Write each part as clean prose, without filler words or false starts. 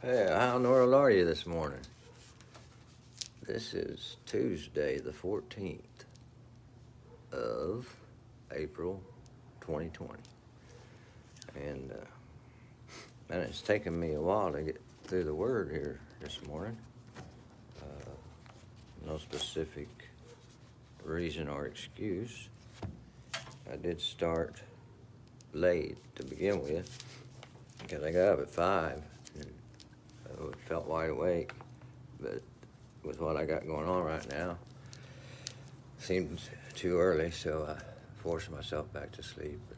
Hey, how in the world are you this morning? This is Tuesday, the 14th of April, 2020. And it's taken me a while to get through the word here this morning. No specific reason or excuse. I did start late to begin with because I got up at 5 and I felt wide awake. But with what I got going on right now, seemed too early, so I forced myself back to sleep and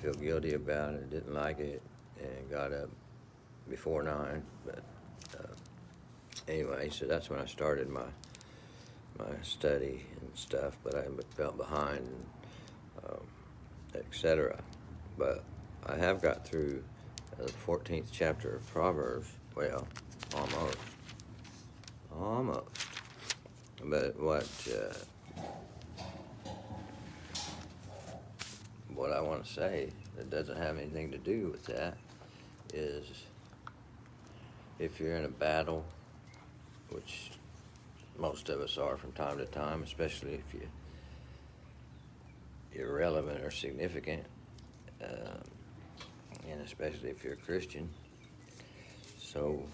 feel guilty about it, didn't like it, and got up before 9. But anyway, so that's when I started my study and stuff, but I felt behind, etc. But I have got through the 14th chapter of Proverbs. Well, almost. But what I want to say that doesn't have anything to do with that is if you're in a battle, which most of us are from time to time, especially if you're relevant or significant, and especially if you're a Christian. So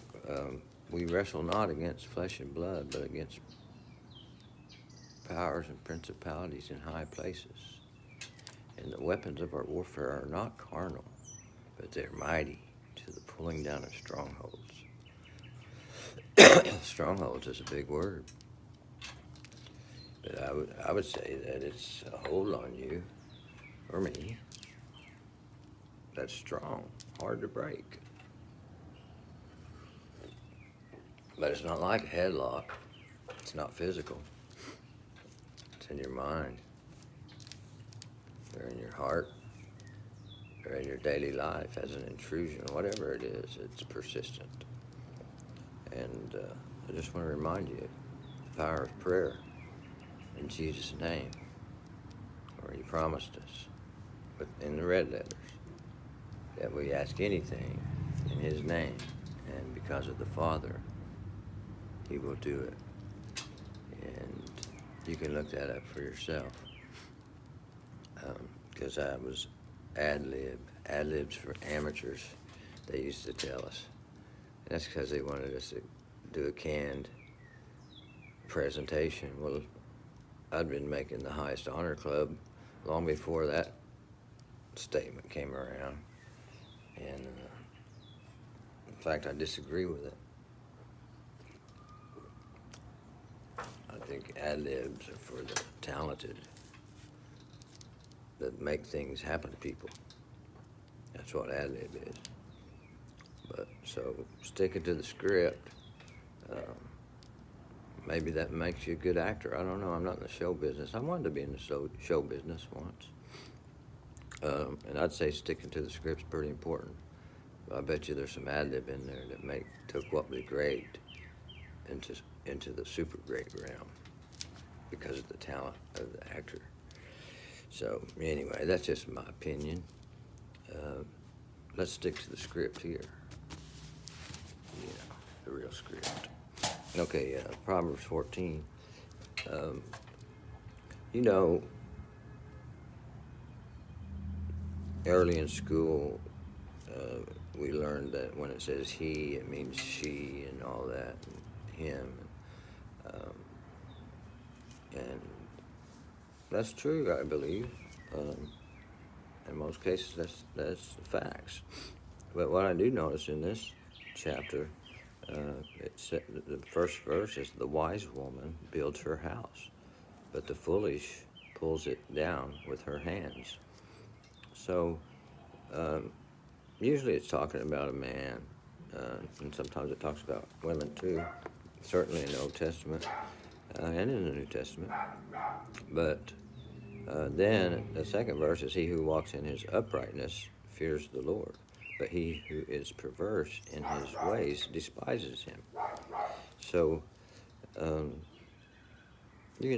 we wrestle not against flesh and blood, but against powers and principalities in high places. And the weapons of our warfare are not carnal, but they're mighty to the pulling down of strongholds. Strongholds is a big word, but I would say that it's a hold on you, or me, that's strong, hard to break. But it's not like a headlock. It's not physical. It's in your mind, or in your heart, or in your daily life as an intrusion. Whatever it is, it's persistent. And I just want to remind you the power of prayer in Jesus' name, where He promised us in the red letters that we ask anything in His name, and because of the Father, He will do it. And you can look that up for yourself, because I was ad-libs for amateurs, they used to tell us. And that's because they wanted us to do a canned presentation. Well, I'd been making the highest honor club long before that statement came around. And in fact, I disagree with it. I think ad-libs are for the talented that make things happen to people. That's what ad-lib is. But so sticking to the script, maybe that makes you a good actor. I don't know. I'm not in the show business. I wanted to be in the show business once. And I'd say sticking to the script's pretty important. But I bet you there's some ad-lib in there that took what was great into the super great realm because of the talent of the actor. So anyway, that's just my opinion. Let's stick to the script here. The real script. Okay, Proverbs 14. Early in school, we learned that when it says he, it means she and all that, and him. And that's true, I believe. In most cases, that's the facts. But what I do notice in this chapter, the first verse is, the wise woman builds her house, but the foolish pulls it down with her hands. So usually it's talking about a man, and sometimes it talks about women too, certainly in the Old Testament and in the New Testament. But then the second verse is, he who walks in his uprightness fears the Lord, but he who is perverse in his ways despises him. So, we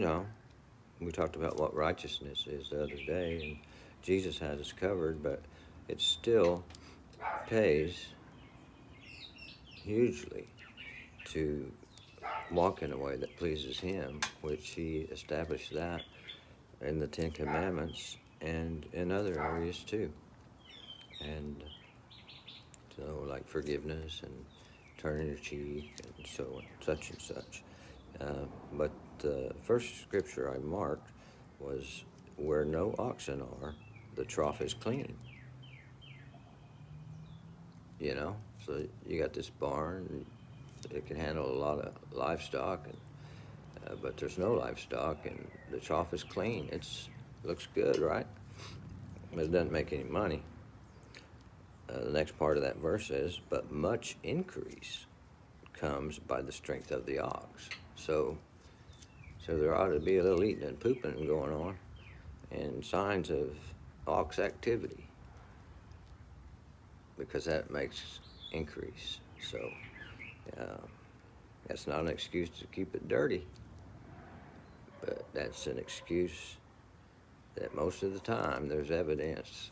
talked about what righteousness is the other day, and Jesus has us covered, but it still pays hugely to walk in a way that pleases Him, which He established that in the Ten Commandments and in other areas too. And so, like forgiveness and turning your cheek and so on, such and such. But the first scripture I marked was, where no oxen are, the trough is clean. You know, so you got this barn, it can handle a lot of livestock, and, but there's no livestock, and the trough is clean. Looks good, right? But it doesn't make any money. The next part of that verse says, but much increase comes by the strength of the ox. So there ought to be a little eating and pooping going on, and signs of ox activity, because that makes increase. So that's not an excuse to keep it dirty, but that's an excuse that most of the time there's evidence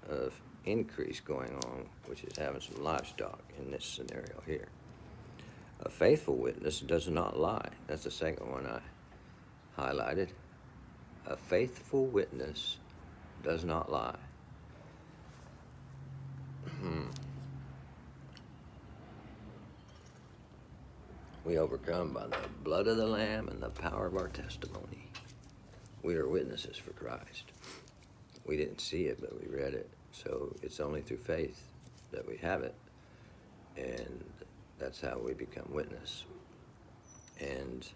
of increase going on, which is having some livestock in this scenario here. A faithful witness does not lie. That's the second one I highlighted. A faithful witness does not lie. We overcome by the blood of the Lamb and the power of our testimony. We are witnesses for Christ. We didn't see it, but we read it. So it's only through faith that we have it. And that's how we become witness. And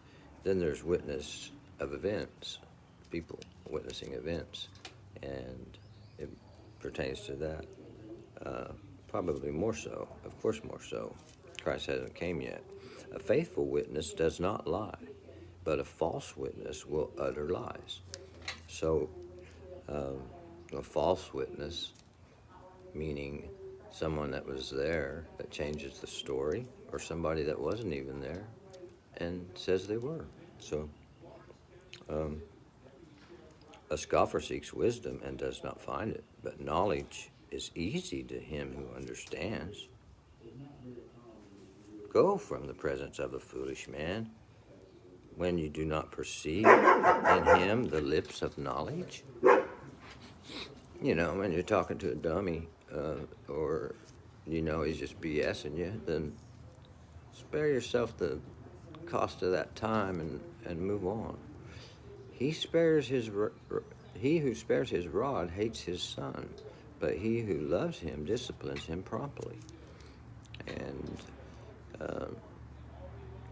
then there's witness of events, people witnessing events. And it pertains to that. Probably more so, of course more so. Christ hasn't came yet. A faithful witness does not lie, but a false witness will utter lies. So a false witness, meaning someone that was there that changes the story, or somebody that wasn't even there and says they were. So a scoffer seeks wisdom and does not find it, but knowledge is easy to him who understands. Go from the presence of a foolish man when you do not perceive in him the lips of knowledge. You know, when you're talking to a dummy, or you know he's just BSing you, then spare yourself the cost of that time and move on. He who spares his rod hates his son, but he who loves him disciplines him promptly. And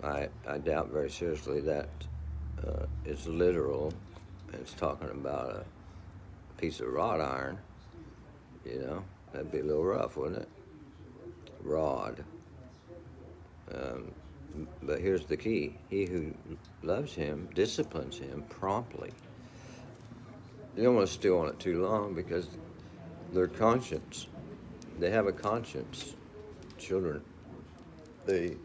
I doubt very seriously that it's literal. It's talking about a piece of wrought iron. You know, that'd be a little rough, wouldn't it? Rod. But here's the key. He who loves him disciplines him promptly. You don't want to stew on it too long, because their conscience, they have a conscience. Children, they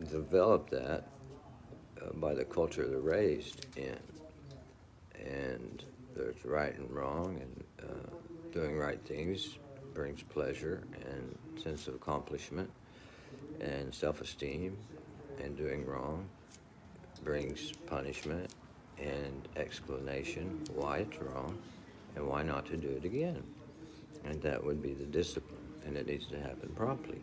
develop that by the culture they're raised in. And there's right and wrong, and doing right things brings pleasure and sense of accomplishment and self-esteem, and doing wrong brings punishment and explanation why it's wrong and why not to do it again. And that would be the discipline, and it needs to happen promptly.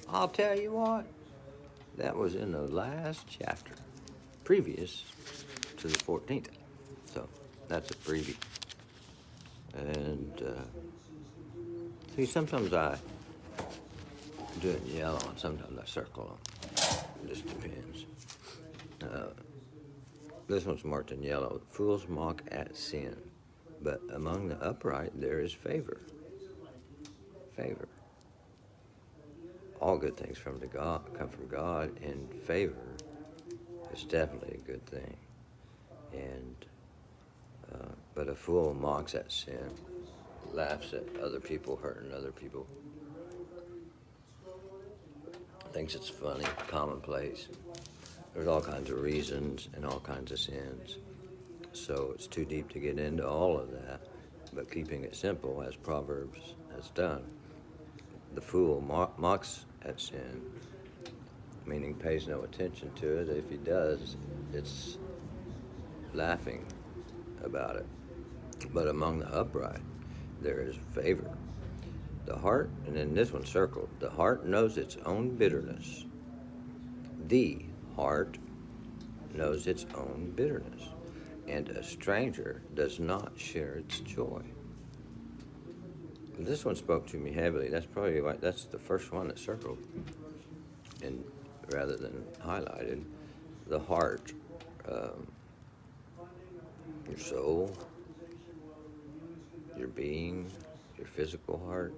I'll tell you what, that was in the last chapter, previous to the 14th. So that's a freebie. And see, sometimes I do it in yellow, and sometimes I circle them. It just depends. This one's marked in yellow. Fools mock at sin, but among the upright there is favor. Favor. All good things come from God, and favor is definitely a good thing. And but a fool mocks at sin, laughs at other people hurting other people, thinks it's funny, commonplace. There's all kinds of reasons and all kinds of sins. So it's too deep to get into all of that. But keeping it simple, as Proverbs has done, the fool mocks at sin, meaning pays no attention to it. If he does, it's laughing about it. But among the upright, there is favor. The heart, and then this one circled, the heart knows its own bitterness. The heart knows its own bitterness, and a stranger does not share its joy. This one spoke to me heavily. That's probably why that's the first one that circled, and rather than highlighted. The heart, your soul, your being, your physical heart,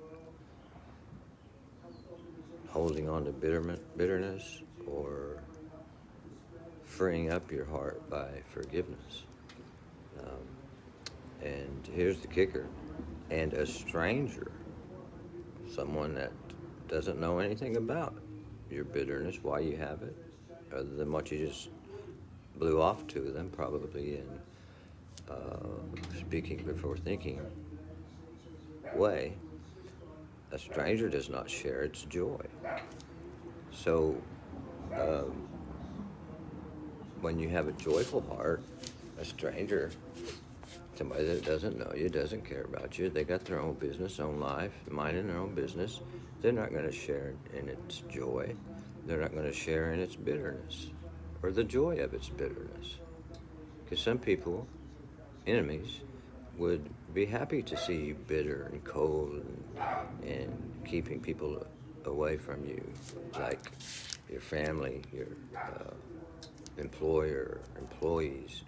holding on to bitterness, or freeing up your heart by forgiveness. And here's the kicker. And a stranger, someone that doesn't know anything about your bitterness, why you have it, other than what you just blew off to them, probably in speaking before thinking way, a stranger does not share its joy. So when you have a joyful heart, a stranger, somebody that doesn't know you, doesn't care about you, they got their own business, own life, minding their own business, they're not going to share in its joy. They're not going to share in its bitterness or the joy of its bitterness. Because some people, enemies, would be happy to see you bitter and cold and keeping people away from you, like your family, your employer, employees,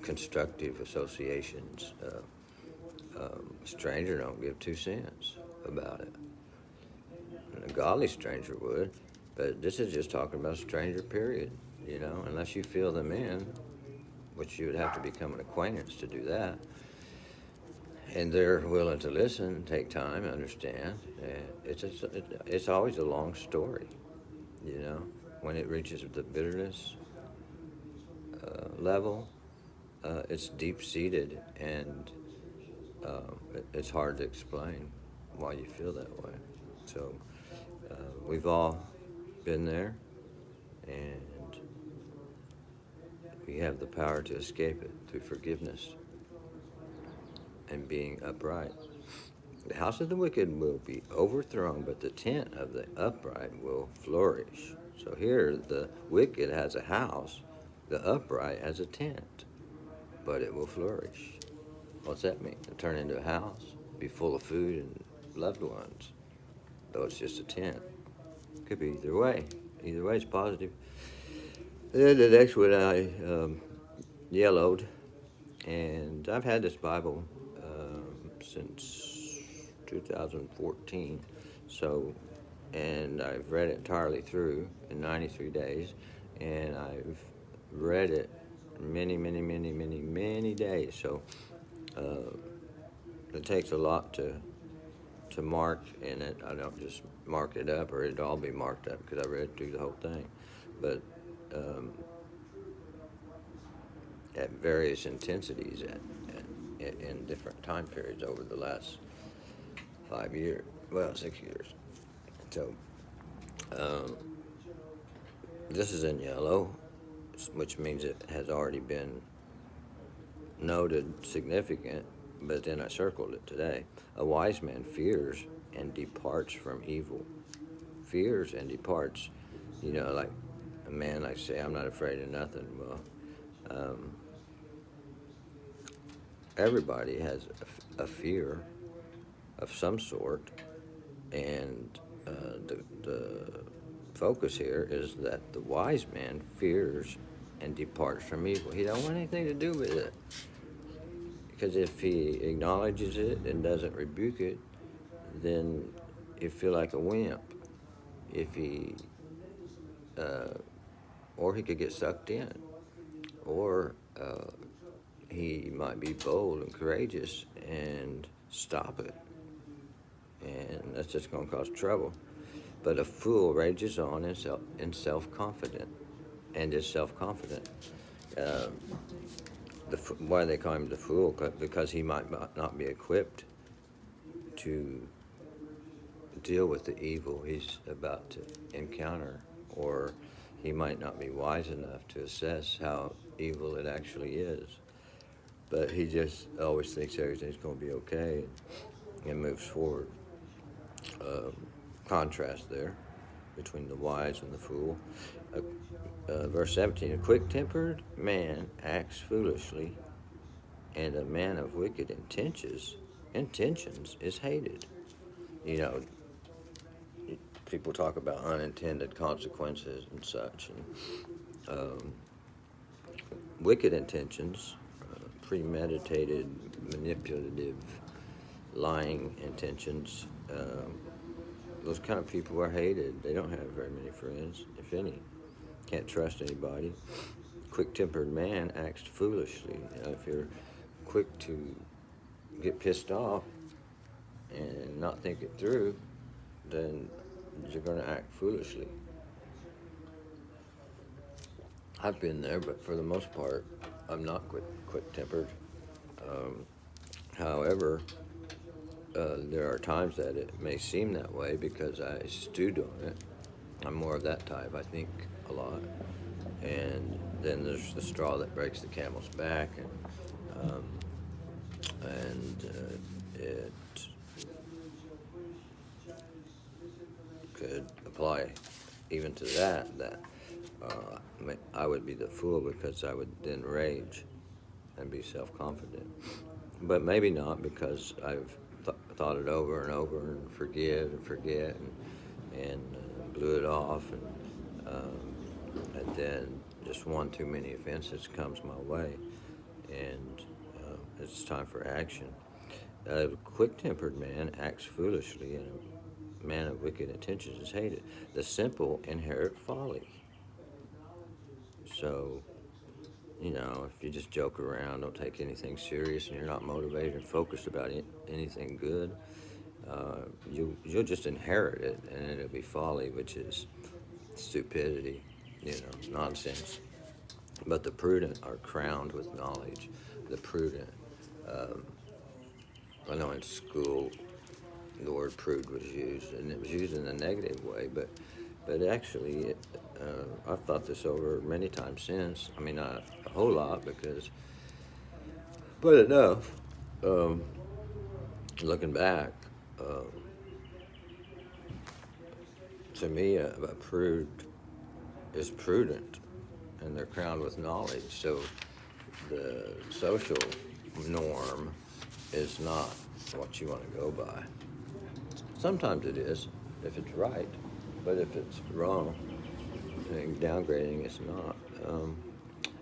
constructive associations. A stranger don't give 2 cents about it. And a godly stranger would, but this is just talking about a stranger, period. Unless you fill them in, which you would have to become an acquaintance to do that. And they're willing to listen, take time, understand. It's always a long story, When it reaches the bitterness level, it's deep-seated, and it's hard to explain why you feel that way. So we've all been there, and we have the power to escape it through forgiveness and being upright. The house of the wicked will be overthrown, but the tent of the upright will flourish. So here, the wicked has a house, the upright has a tent, but it will flourish. What's that mean? It'll turn into a house, be full of food and loved ones, though it's just a tent. Could be either way. Either way, it's positive. Then the next one I yellowed, and I've had this Bible since 2014, and I've read it entirely through in 93 days, and I've read it many days, so it takes a lot to mark in it. I don't just mark it up, or it'd all be marked up because I read through the whole thing, but at various intensities in different time periods over the last 6 years. So this is in yellow, which means it has already been noted significant, but then I circled it today. A wise man fears and departs from evil. Fears and departs. Like a man, like say, I'm not afraid of nothing. Well, everybody has a fear of some sort, and the focus here is that the wise man fears and departs from evil. He don't want anything to do with it, because if he acknowledges it and doesn't rebuke it, then you feel like a wimp. If he or he could get sucked in, or he might be bold and courageous and stop it, and that's just going to cause trouble. But a fool rages on in self-confident and is self-confident. Why they call him the fool? Because he might not be equipped to deal with the evil he's about to encounter, or he might not be wise enough to assess how evil it actually is. But he just always thinks everything's going to be okay and moves forward. Contrast there between the wise and the fool. Verse 17, a quick-tempered man acts foolishly, and a man of wicked intentions is hated. You know, people talk about unintended consequences and such. And wicked intentions, premeditated, manipulative, lying intentions, those kind of people are hated. They don't have very many friends, if any. Can't trust anybody. Quick-tempered man acts foolishly. If you're quick to get pissed off and not think it through, then you're going to act foolishly. I've been there, but for the most part, I'm not quick-tempered. However, there are times that it may seem that way because I stewed on it. I'm more of that type, I think, a lot. And then there's the straw that breaks the camel's back, and it could apply even to that I would be the fool because I would then rage and be self-confident. But maybe not, because I've thought it over and over and forgive and forget and blew it off, and then just one too many offenses comes my way, and it's time for action. A quick-tempered man acts foolishly, and a man of wicked intentions is hated. The simple inherit folly. So, if you just joke around, don't take anything serious, and you're not motivated and focused about anything good, you'll just inherit it, and it'll be folly, which is stupidity, nonsense. But the prudent are crowned with knowledge. The prudent, I know in school the word prude was used, and it was used in a negative way, but actually, I've thought this over many times since. I mean, not a whole lot, but enough. Looking back, to me, a prude is prudent, and they're crowned with knowledge. So the social norm is not what you want to go by. Sometimes it is, if it's right, but if it's wrong, and downgrading is not.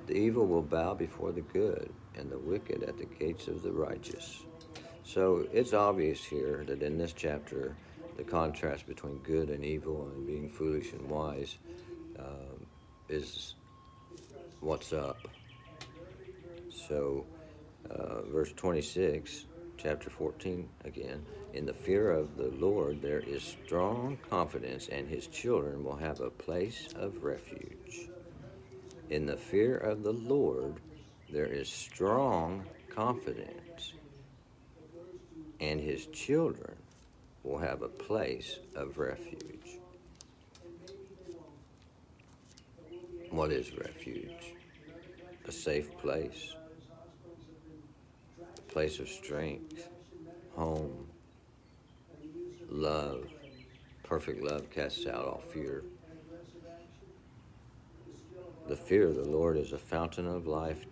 The evil will bow before the good, and the wicked at the gates of the righteous. So it's obvious here that in this chapter, the contrast between good and evil and being foolish and wise is what's up. So verse 26, chapter 14 again, in the fear of the Lord there is strong confidence, and his children will have a place of refuge. In the fear of the Lord there is strong confidence, and his children will have a place of refuge. What is refuge? A safe place. A place of strength. Home. Love. Perfect love casts out all fear. The fear of the Lord is a fountain of life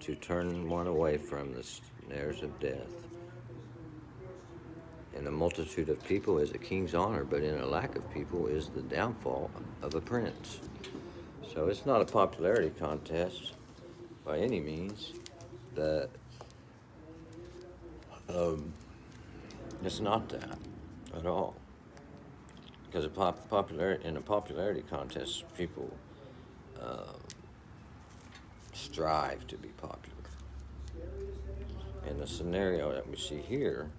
to turn one away from the snares of death. In a multitude of people is a king's honor, but in a lack of people is the downfall of a prince. So it's not a popularity contest by any means. It's not that at all. Because in a popularity contest, people strive to be popular. In the scenario that we see here,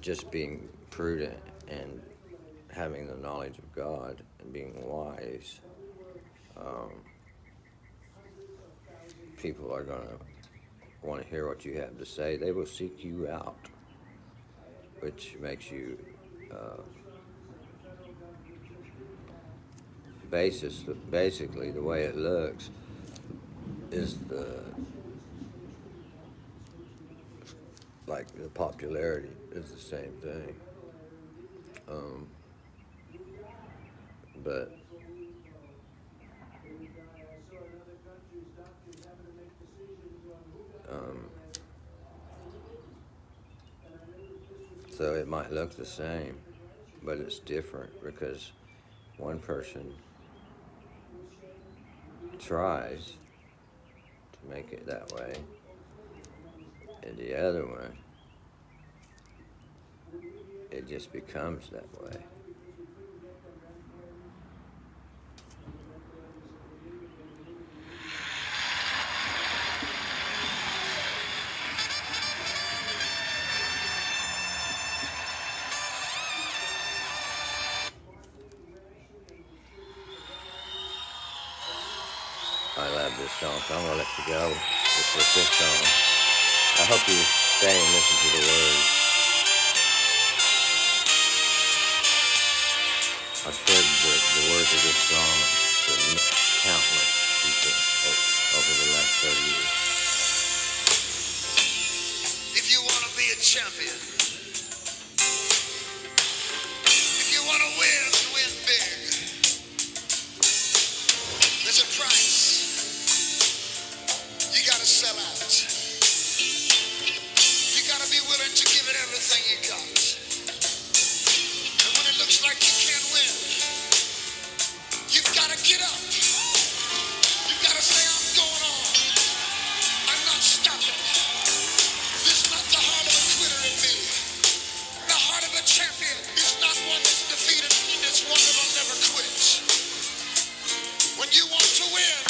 just being prudent and having the knowledge of God and being wise, people are going to want to hear what you have to say. They will seek you out, which makes you basically the way it looks is like the popularity is the same thing. But so it might look the same, but it's different because one person tries to make it that way, and the other one, it just becomes that way. I love this song, so I'm going to let you go with this song. I hope you stay and listen to the words. I've shared the words of this song to countless people over the last 30 years. If you want to be a champion, if you want to win and win big, there's a price. You got to sell out. You got to be willing to give it everything you got. And when it looks like you can't win, you've got to get up. You've got to say, I'm going on. I'm not stopping. There's not the heart of a quitter in me. The heart of a champion is not one that's defeated. It's one that'll never quit. When you want to win,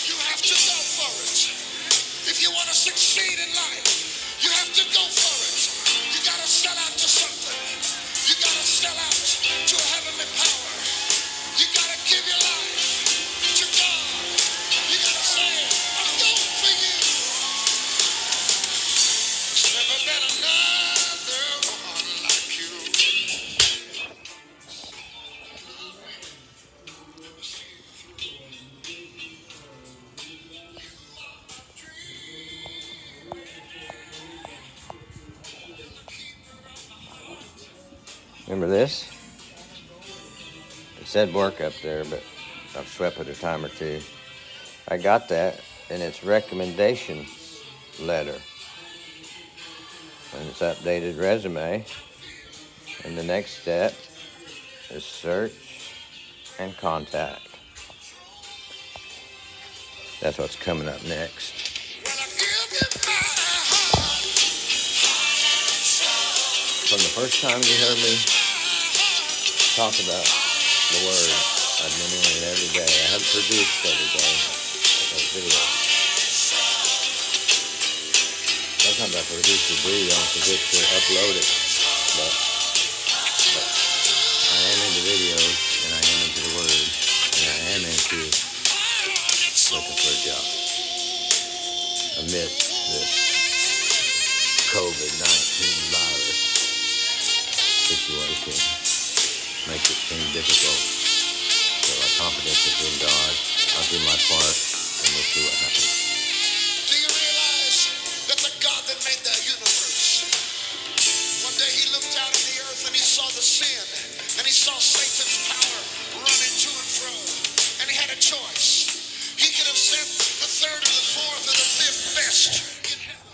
you have to go for it. If you want to succeed in life, you have to go for it. You got to sell out to something. You got to sell out to a heavenly power. You got to give your life to God. You got to say, I'm going for you. There's never been another one like you. Remember this? It said work up there, but I've swept it a time or two. I got that in its recommendation letter. And it's updated resume. And the next step is search and contact. That's what's coming up next. Well, I give you my heart. From the first time you heard me talk about the Word, I've been doing it every day. I haven't produced every day those videos. Sometimes I produce the video and forget to upload it, but I am into videos, and I am into the Word, and I am into looking for a job amidst this COVID-19 virus situation. Makes it seem difficult. So my confidence is in God. I'll do my part, and we'll see what happens. Do you realize that the God that made the universe, one day he looked out at the earth and he saw the sin, and he saw Satan's power running to and fro, and he had a choice. He could have sent the third or the fourth or the fifth best in heaven,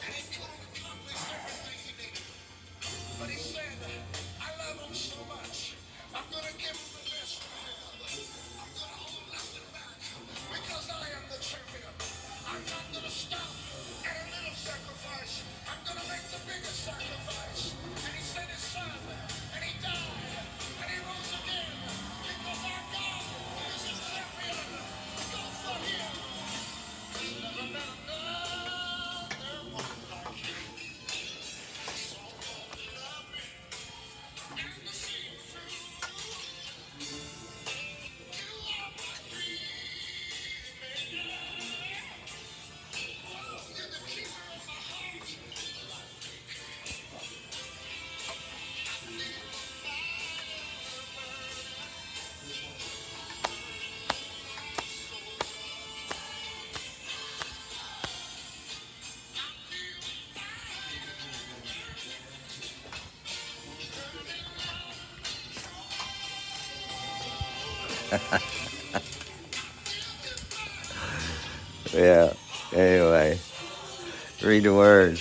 and he could have accomplished everything he needed. But he said, I love him so much, I'm going to give him the best I have. I'm going to hold nothing back because I am the champion. I'm not going to stop at a little sacrifice. I'm going to make the biggest sacrifice. And he sent his son, and he died, and he rose again because our God is a champion. Go for him. There's never been another. Yeah. Anyway, read the word.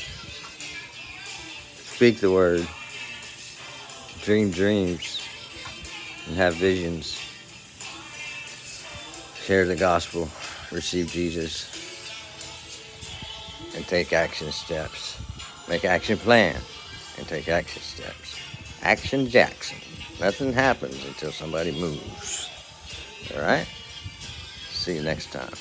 Speak the word. Dream dreams. And have visions. Share the gospel. Receive Jesus. And take action steps. Make action plan. And take action steps. Action Jackson. Nothing happens until somebody moves. All right? See you next time.